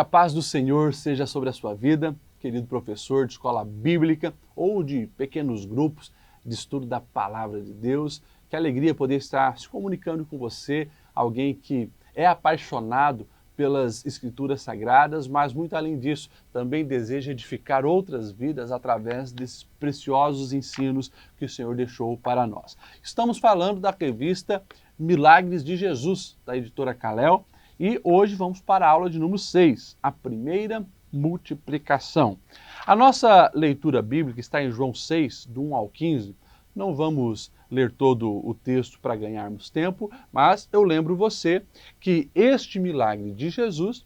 a paz do Senhor seja sobre a sua vida, querido professor de escola bíblica ou de pequenos grupos de estudo da Palavra de Deus. Que alegria poder estar se comunicando com você, alguém que é apaixonado pelas Escrituras Sagradas, mas muito além disso, também deseja edificar outras vidas através desses preciosos ensinos que o Senhor deixou para nós. Estamos falando da revista Milagres de Jesus, da editora Kalel, e hoje vamos para a aula de número 6, a primeira multiplicação. A nossa leitura bíblica está em João 6, do 1 ao 15. Não vamos ler todo o texto para ganharmos tempo, mas eu lembro você que este milagre de Jesus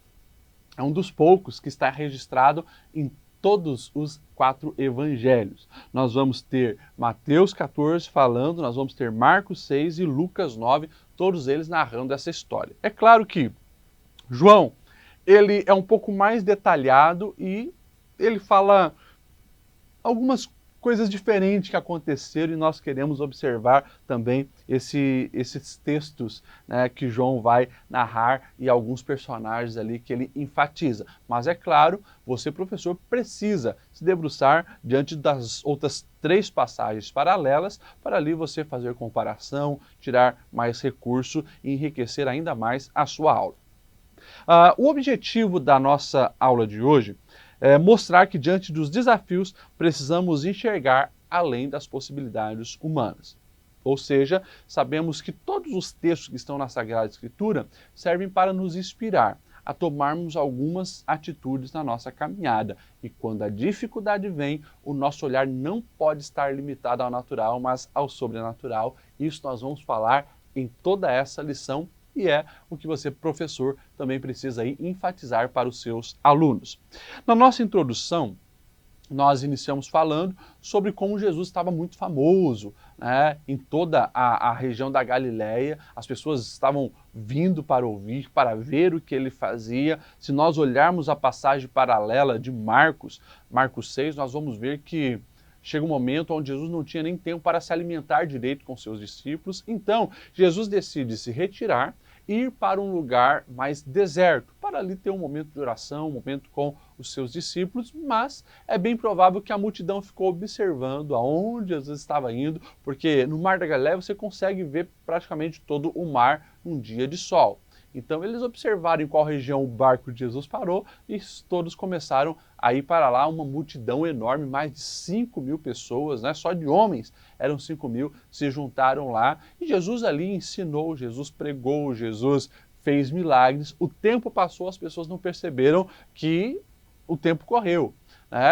é um dos poucos que está registrado em todos os 4 evangelhos. Nós vamos ter Mateus 14 falando, nós vamos ter Marcos 6 e Lucas 9, todos eles narrando essa história. É claro que João, ele é um pouco mais detalhado e ele fala algumas coisas diferentes que aconteceram e nós queremos observar também esses textos, né, que João vai narrar e alguns personagens ali que ele enfatiza. Mas é claro, você, professor, precisa se debruçar diante das outras 3 passagens paralelas para ali você fazer comparação, tirar mais recurso e enriquecer ainda mais a sua aula. O objetivo da nossa aula de hoje é mostrar que diante dos desafios precisamos enxergar além das possibilidades humanas. Ou seja, sabemos que todos os textos que estão na Sagrada Escritura servem para nos inspirar a tomarmos algumas atitudes na nossa caminhada. E quando a dificuldade vem, o nosso olhar não pode estar limitado ao natural, mas ao sobrenatural. Isso nós vamos falar em toda essa lição. E é o que você, professor, também precisa aí enfatizar para os seus alunos. Na nossa introdução, nós iniciamos falando sobre como Jesus estava muito famoso, né? Em toda a região da Galileia. As pessoas estavam vindo para ouvir, para ver o que ele fazia. Se nós olharmos a passagem paralela de Marcos 6, nós vamos ver que chega um momento onde Jesus não tinha nem tempo para se alimentar direito com seus discípulos. Então, Jesus decide se retirar e ir para um lugar mais deserto, para ali ter um momento de oração, um momento com os seus discípulos, mas é bem provável que a multidão ficou observando aonde Jesus estava indo, porque no Mar da Galileia você consegue ver praticamente todo o mar num dia de sol. Então eles observaram em qual região o barco de Jesus parou e todos começaram a ir para lá, uma multidão enorme, mais de 5.000 pessoas, né? Só de homens eram 5.000, se juntaram lá e Jesus ali ensinou, Jesus pregou, Jesus fez milagres. O tempo passou, as pessoas não perceberam que o tempo correu.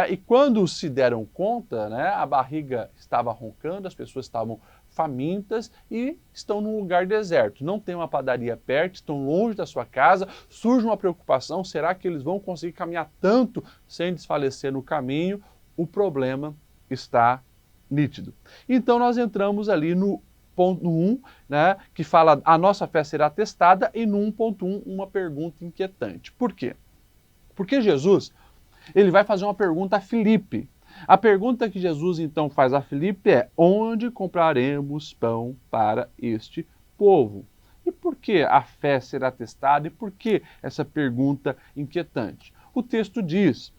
E quando se deram conta, né, a barriga estava roncando, as pessoas estavam famintas e estão num lugar deserto. Não tem uma padaria perto, estão longe da sua casa, surge uma preocupação, será que eles vão conseguir caminhar tanto sem desfalecer no caminho? O problema está nítido. Então nós entramos ali no ponto 1, né, que fala a nossa fé será testada, e no 1.1 uma pergunta inquietante. Por quê? Porque Jesus ele vai fazer uma pergunta a Filipe. A pergunta que Jesus então faz a Filipe é: onde compraremos pão para este povo? E por que a fé será testada? E por que essa pergunta inquietante? O texto diz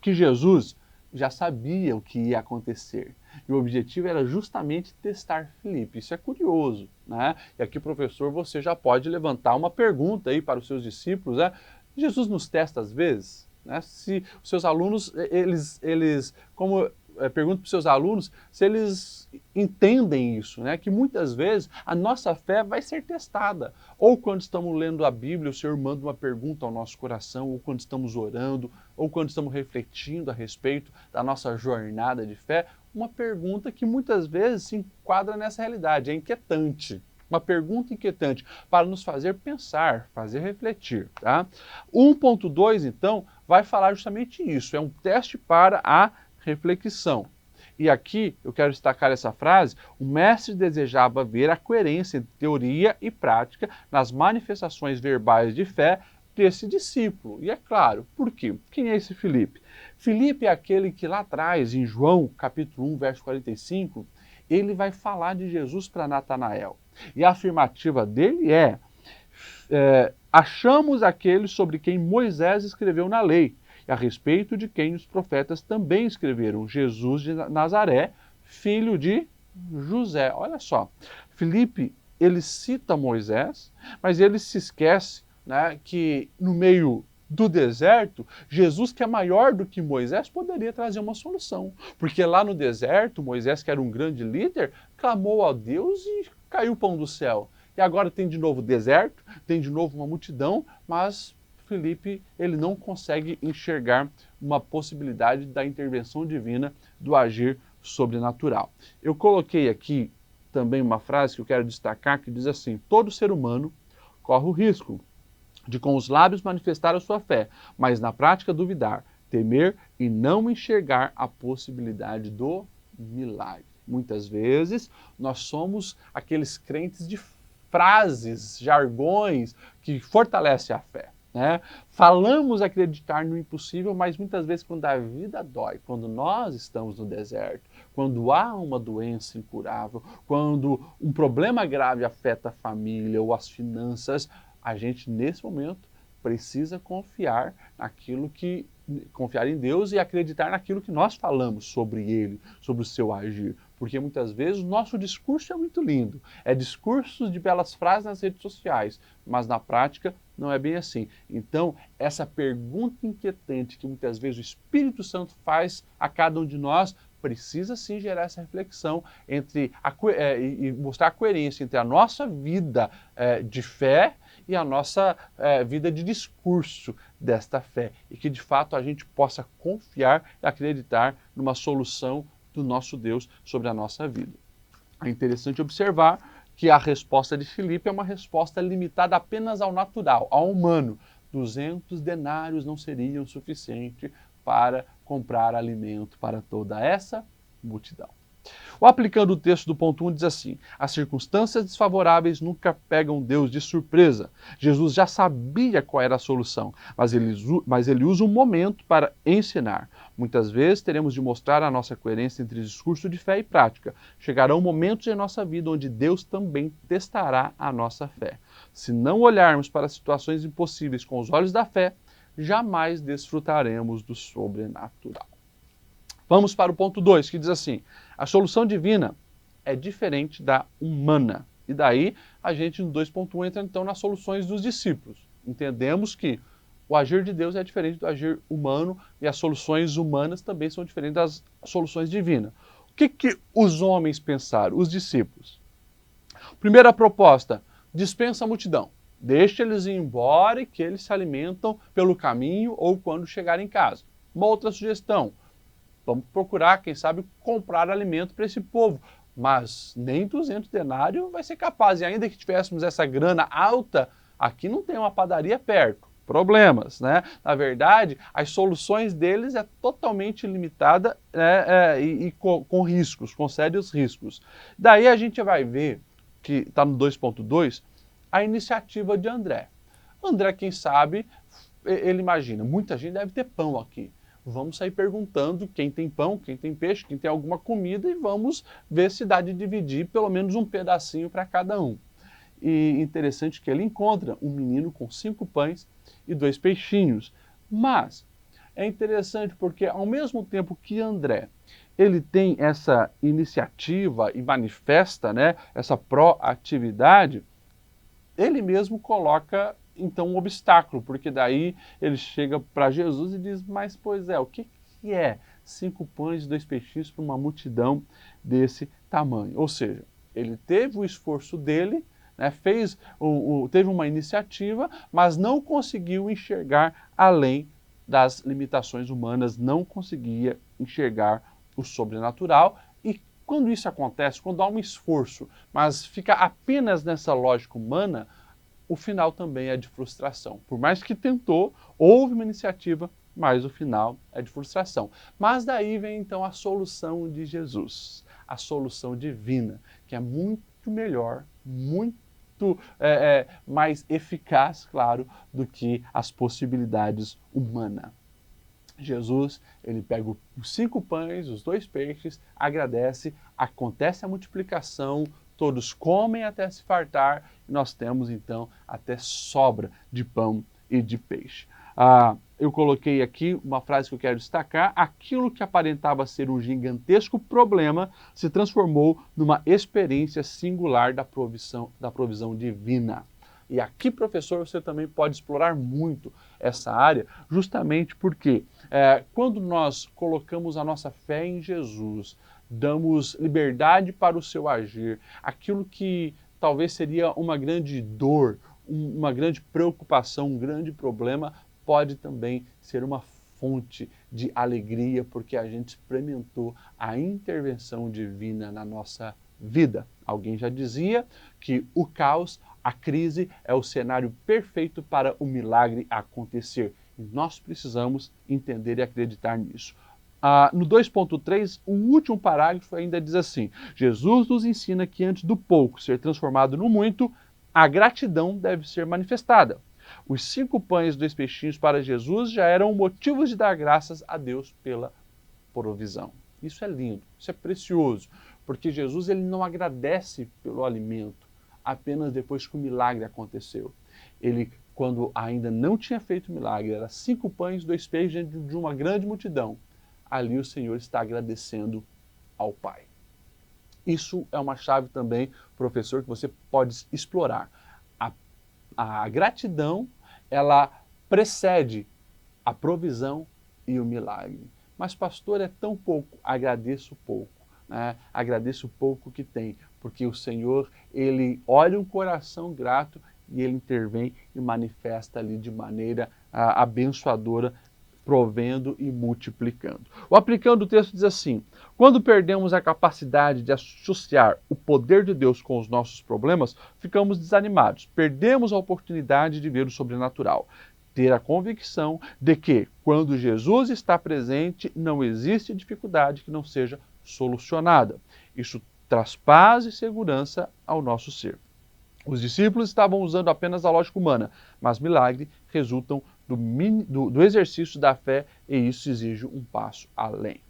que Jesus já sabia o que ia acontecer. E o objetivo era justamente testar Filipe. Isso é curioso, né? E aqui, professor, você já pode levantar uma pergunta aí para os seus discípulos, né? Jesus nos testa às vezes? Né? Se os seus alunos, pergunto para os seus alunos se eles entendem isso, né? Que muitas vezes a nossa fé vai ser testada. Ou quando estamos lendo a Bíblia, o Senhor manda uma pergunta ao nosso coração, ou quando estamos orando, ou quando estamos refletindo a respeito da nossa jornada de fé, uma pergunta que muitas vezes se enquadra nessa realidade, é inquietante. Uma pergunta inquietante para nos fazer pensar, fazer refletir. Tá? 1.2, então, vai falar justamente isso. É um teste para a reflexão. E aqui eu quero destacar essa frase: o mestre desejava ver a coerência entre teoria e prática nas manifestações verbais de fé desse discípulo. E é claro, por quê? Quem é esse Filipe? Filipe é aquele que lá atrás, em João capítulo 1, verso 45, ele vai falar de Jesus para Natanael. E a afirmativa dele é: achamos aquele sobre quem Moisés escreveu na lei, e a respeito de quem os profetas também escreveram, Jesus de Nazaré, filho de José. Olha só, Filipe, ele cita Moisés, mas ele se esquece, né, que no meio do deserto, Jesus, que é maior do que Moisés, poderia trazer uma solução. Porque lá no deserto, Moisés, que era um grande líder, clamou a Deus e caiu o pão do céu. E agora tem de novo deserto, tem de novo uma multidão, mas Filipe, ele não consegue enxergar uma possibilidade da intervenção divina, do agir sobrenatural. Eu coloquei aqui também uma frase que eu quero destacar, que diz assim: todo ser humano corre o risco de com os lábios manifestar a sua fé, mas na prática duvidar, temer e não enxergar a possibilidade do milagre. Muitas vezes nós somos aqueles crentes de frases, jargões que fortalecem a fé. Né? Falamos acreditar no impossível, mas muitas vezes quando a vida dói, quando nós estamos no deserto, quando há uma doença incurável, quando um problema grave afeta a família ou as finanças, a gente nesse momento precisa confiar em Deus e acreditar naquilo que nós falamos sobre Ele, sobre o seu agir. Porque muitas vezes o nosso discurso é muito lindo, é discurso de belas frases nas redes sociais, mas na prática não é bem assim. Então, essa pergunta inquietante que muitas vezes o Espírito Santo faz a cada um de nós, precisa sim gerar essa reflexão e mostrar a coerência entre a nossa vida de fé e a nossa vida de discurso desta fé. E que de fato a gente possa confiar e acreditar numa solução do nosso Deus sobre a nossa vida. É interessante observar que a resposta de Filipe é uma resposta limitada apenas ao natural, ao humano. 200 denários não seriam suficiente para comprar alimento para toda essa multidão. O aplicando o texto do ponto 1 diz assim: as circunstâncias desfavoráveis nunca pegam Deus de surpresa. Jesus já sabia qual era a solução, mas ele usa um momento para ensinar. Muitas vezes teremos de mostrar a nossa coerência entre discurso de fé e prática. Chegarão momentos em nossa vida onde Deus também testará a nossa fé. Se não olharmos para situações impossíveis com os olhos da fé, jamais desfrutaremos do sobrenatural. Vamos para o ponto 2, que diz assim: a solução divina é diferente da humana. E daí a gente no 2.1 entra então nas soluções dos discípulos. Entendemos que o agir de Deus é diferente do agir humano e as soluções humanas também são diferentes das soluções divinas. O que os homens pensaram, os discípulos? Primeira proposta: dispensa a multidão. Deixa eles ir embora e que eles se alimentam pelo caminho ou quando chegarem em casa. Uma outra sugestão: vamos procurar, quem sabe, comprar alimento para esse povo. Mas nem 200 denários vai ser capaz. E ainda que tivéssemos essa grana alta, aqui não tem uma padaria perto. Problemas, né? Na verdade, as soluções deles é totalmente limitada e com riscos, com sérios riscos. Daí a gente vai ver, que está no 2.2, a iniciativa de André. André, quem sabe, ele imagina, muita gente deve ter pão aqui. Vamos sair perguntando quem tem pão, quem tem peixe, quem tem alguma comida e vamos ver se dá de dividir pelo menos um pedacinho para cada um. E interessante que ele encontra um menino com 5 pães e 2 peixinhos. Mas é interessante porque ao mesmo tempo que André ele tem essa iniciativa e manifesta, né, essa proatividade, ele mesmo coloca então um obstáculo, porque daí ele chega para Jesus e diz: mas pois é, o que é 5 pães e 2 peixinhos para uma multidão desse tamanho? Ou seja, ele teve o esforço dele, né, teve uma iniciativa, mas não conseguiu enxergar além das limitações humanas, não conseguia enxergar o sobrenatural. E quando isso acontece, quando há um esforço, mas fica apenas nessa lógica humana, o final também é de frustração. Por mais que tentou, houve uma iniciativa, mas o final é de frustração. Mas daí vem então a solução de Jesus, a solução divina, que é muito melhor, muito mais eficaz, claro, do que as possibilidades humanas. Jesus, ele pega os 5 pães, os 2 peixes, agradece, acontece a multiplicação, todos comem até se fartar, e nós temos então até sobra de pão e de peixe. Eu coloquei aqui uma frase que eu quero destacar: aquilo que aparentava ser um gigantesco problema se transformou numa experiência singular da provisão divina. E aqui, professor, você também pode explorar muito essa área, justamente porque quando nós colocamos a nossa fé em Jesus, damos liberdade para o seu agir, aquilo que talvez seria uma grande dor, uma grande preocupação, um grande problema, pode também ser uma fonte de alegria, porque a gente experimentou a intervenção divina na nossa vida. Alguém já dizia que o caos, a crise, é o cenário perfeito para o milagre acontecer. E nós precisamos entender e acreditar nisso. No 2.3, o último parágrafo ainda diz assim: Jesus nos ensina que antes do pouco ser transformado no muito, a gratidão deve ser manifestada. Os 5 pães e 2 peixinhos para Jesus já eram motivos de dar graças a Deus pela provisão. Isso é lindo, isso é precioso, porque Jesus ele não agradece pelo alimento apenas depois que o milagre aconteceu. Ele, quando ainda não tinha feito o milagre, era 5 pães e 2 peixes diante de uma grande multidão. Ali o Senhor está agradecendo ao Pai. Isso é uma chave também, professor, que você pode explorar. A gratidão, ela precede a provisão e o milagre. Mas, pastor, é tão pouco. Agradeço pouco. Né? Agradeço o pouco que tem, porque o Senhor, ele olha um coração grato e ele intervém e manifesta ali de maneira abençoadora, provendo e multiplicando. O aplicando o texto diz assim: quando perdemos a capacidade de associar o poder de Deus com os nossos problemas, ficamos desanimados, perdemos a oportunidade de ver o sobrenatural. Ter a convicção de que, quando Jesus está presente, não existe dificuldade que não seja solucionada. Isso traz paz e segurança ao nosso ser. Os discípulos estavam usando apenas a lógica humana, mas milagres resultam do exercício da fé, e isso exige um passo além.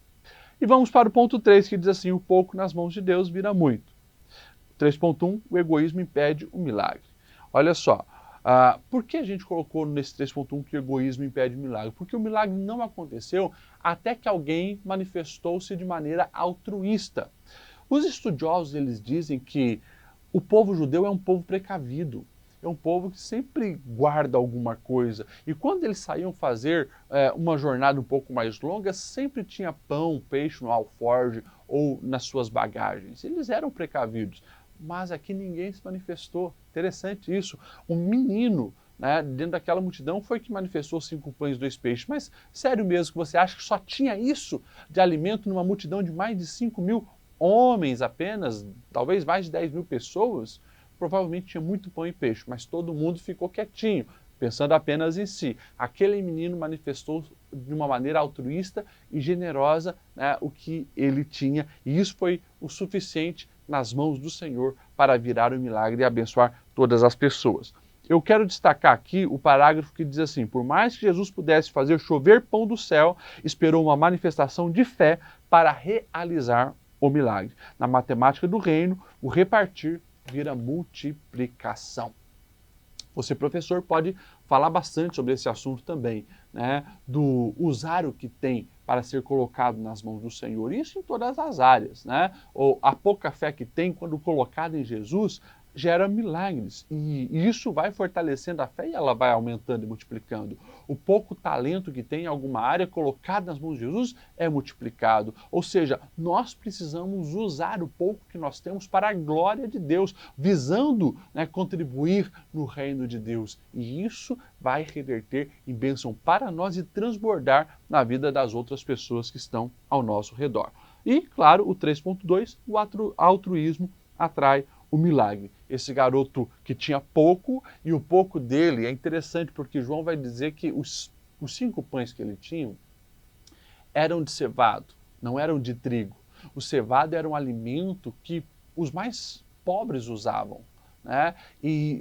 E vamos para o ponto 3, que diz assim: o pouco nas mãos de Deus vira muito. 3.1, o egoísmo impede o milagre. Olha só, por que a gente colocou nesse 3.1 que o egoísmo impede o milagre? Porque o milagre não aconteceu até que alguém manifestou-se de maneira altruísta. Os estudiosos, eles dizem que o povo judeu é um povo precavido. É um povo que sempre guarda alguma coisa. E quando eles saíam fazer uma jornada um pouco mais longa, sempre tinha pão, peixe no alforje ou nas suas bagagens. Eles eram precavidos. Mas aqui ninguém se manifestou. Interessante isso. Um menino, né, dentro daquela multidão foi que manifestou 5 pães e 2 peixes. Mas sério mesmo que você acha que só tinha isso de alimento numa multidão de mais de 5.000 homens apenas? Talvez mais de 10.000 pessoas? Provavelmente tinha muito pão e peixe, mas todo mundo ficou quietinho, pensando apenas em si. Aquele menino manifestou de uma maneira altruísta e generosa, né, o que ele tinha, e isso foi o suficiente nas mãos do Senhor para virar o milagre e abençoar todas as pessoas. Eu quero destacar aqui o parágrafo que diz assim: por mais que Jesus pudesse fazer chover pão do céu, esperou uma manifestação de fé para realizar o milagre. Na matemática do reino, o repartir vira multiplicação. Você, professor, pode falar bastante sobre esse assunto também, né? Do usar o que tem para ser colocado nas mãos do Senhor. Isso em todas as áreas, né? Ou a pouca fé que tem, quando colocada em Jesus, gera milagres. E isso vai fortalecendo a fé e ela vai aumentando e multiplicando. O pouco talento que tem em alguma área colocado nas mãos de Jesus é multiplicado. Ou seja, nós precisamos usar o pouco que nós temos para a glória de Deus, visando, né, contribuir no reino de Deus. E isso vai reverter em bênção para nós e transbordar na vida das outras pessoas que estão ao nosso redor. E, claro, o 3.2, o altruísmo atrai o milagre. Esse garoto que tinha pouco, e o pouco dele é interessante porque João vai dizer que os 5 pães que ele tinha eram de cevado, não eram de trigo. O cevado era um alimento que os mais pobres usavam, né?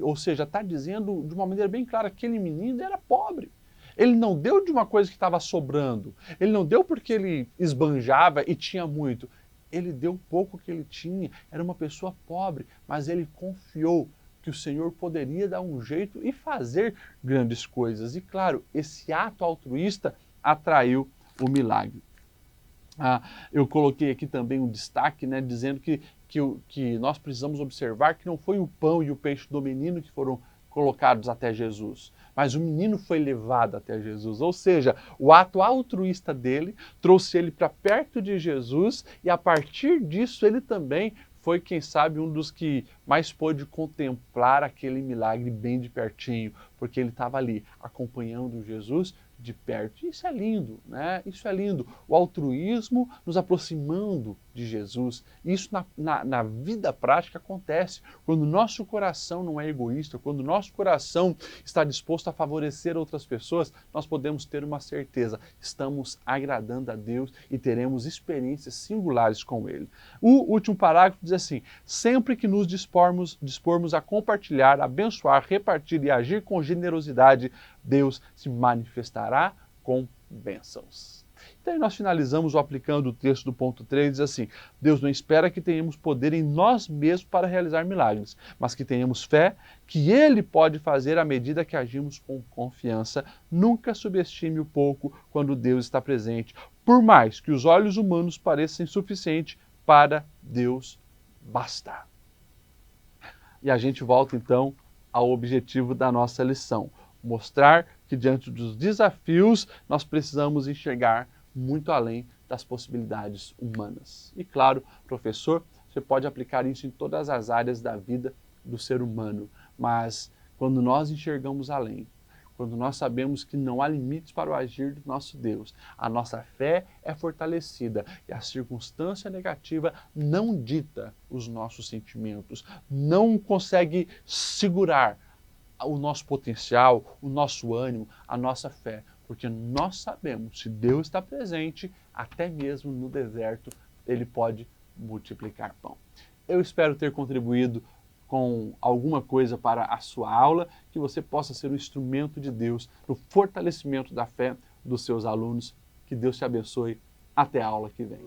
Ou seja, está dizendo de uma maneira bem clara que aquele menino era pobre. Ele não deu de uma coisa que estava sobrando. Ele não deu porque ele esbanjava e tinha muito. ele deu pouco que ele tinha, era uma pessoa pobre, mas ele confiou que o Senhor poderia dar um jeito e fazer grandes coisas. E claro, esse ato altruísta atraiu o milagre. Eu coloquei aqui também um destaque, né, dizendo que nós precisamos observar que não foi o pão e o peixe do menino que foram colocados até Jesus, mas o menino foi levado até Jesus, ou seja, o ato altruísta dele trouxe ele para perto de Jesus e a partir disso ele também foi, quem sabe, um dos que mais pôde contemplar aquele milagre bem de pertinho, porque ele estava ali acompanhando Jesus de perto. Isso é lindo, né? Isso é lindo. O altruísmo nos aproximando de Jesus. Isso na vida prática acontece quando o nosso coração não é egoísta, quando o nosso coração está disposto a favorecer outras pessoas, nós podemos ter uma certeza, estamos agradando a Deus e teremos experiências singulares com Ele. O último parágrafo diz assim: sempre que nos dispormos a compartilhar, abençoar, repartir e agir com generosidade, Deus se manifestará com bênçãos. Então nós finalizamos aplicando o texto do ponto 3, diz assim: Deus não espera que tenhamos poder em nós mesmos para realizar milagres, mas que tenhamos fé que Ele pode fazer à medida que agimos com confiança. Nunca subestime o pouco quando Deus está presente, por mais que os olhos humanos pareçam insuficientes, para Deus basta. E a gente volta então ao objetivo da nossa lição: mostrar que diante dos desafios nós precisamos enxergar muito além das possibilidades humanas. E claro, professor, você pode aplicar isso em todas as áreas da vida do ser humano, mas quando nós enxergamos além, quando nós sabemos que não há limites para o agir do nosso Deus, a nossa fé é fortalecida e a circunstância negativa não dita os nossos sentimentos, não consegue segurar o nosso potencial, o nosso ânimo, a nossa fé, porque nós sabemos, se Deus está presente, até mesmo no deserto, Ele pode multiplicar pão. Eu espero ter contribuído com alguma coisa para a sua aula, que você possa ser um instrumento de Deus no fortalecimento da fé dos seus alunos. Que Deus te abençoe. Até a aula que vem.